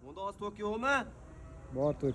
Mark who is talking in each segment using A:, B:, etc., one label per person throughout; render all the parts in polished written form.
A: Bunda az tok yo'qmi?
B: Bor tok.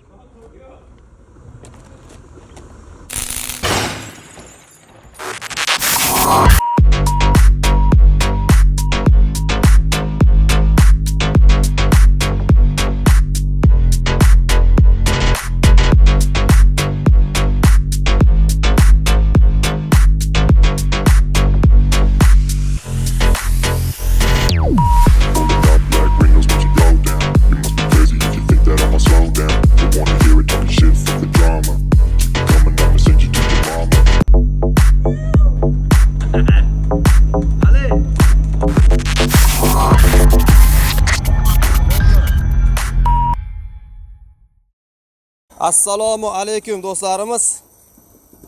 A: Assalomu alaykum do'stlarimiz.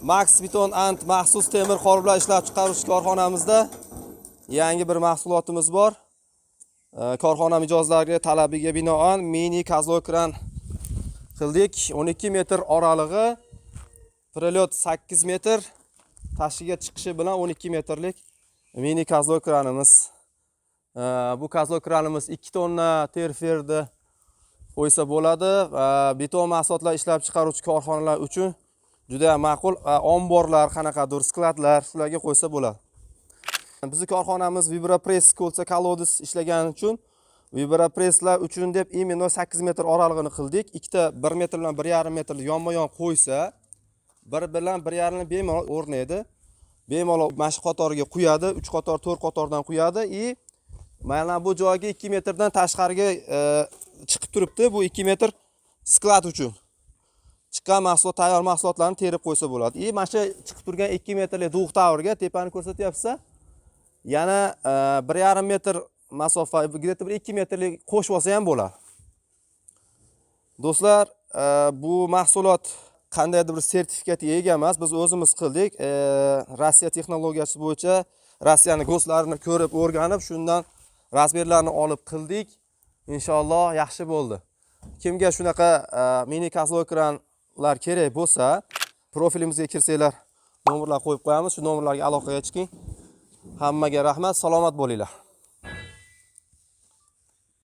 A: Max Beton and maxsus temir qorblar ishlab chiqarish korxonamizda yangi bir mahsulotimiz bor. Korxona mijozlariga talabiga binoan mini kazlokran qildik. 12 metr oralig'i, prelyot 8 metr, tashiga chiqishi bilan 12 metrlik mini kazlokranimiz. Bu kazlokranimiz 2 tonna terferdi qo'ysa bo'ladi. Beton mahsulotlar ishlab chiqaruvchi korxonalar uchun juda ma'qul. Omborlar, qanaqadir skladlar, shularga qo'ysa bo'ladi. Bizning korxonamiz Vibrapress Kolsa Kolodis ishlagani uchun Vibrapresslar uchun deb imенно 8 metr oralig'ini qildik. Ikkita 1 metr bilan 1,5 metr yonma-yon qo'ysa, bir bilan 1,5 bemalol o'rnaydi. Bemalol mashq qatoriga quyadi, 3 qator, 4 qatordan quyadi. Mana bu joyga 2 metrdan tashqariga chiqib turibdi. Bu 2 metr sklad uchun. Chiqqan mahsulot, tayyor mahsulotlarni terib qo'ysa bo'ladi. Mana shu chiqib turgan 2 metrlik dug' tavrga tepani ko'rsatyapsiz. Yana 1,5 metr masofa, где-то 2 metrlik qo'shib olsa ham bo'ladi. Do'stlar, bu mahsulot qandaydir bir sertifikatga ega emas, biz o'zimiz qildik. Rossiya texnologiyasi bo'yicha Rossiyaning go'slarini ko'rib, o'rganib, shundan razmerlarni olib qildik. Inshaalloh yaxshi bo'ldi. Kimga shunaqa mini kazlokranlar kerak bo'lsa, profilimizga kirsanglar, nomerlar qo'yib qo'yamiz. Shu nomerlarga aloqaga chiqing. Hammaga rahmat, salomat bo'linglar.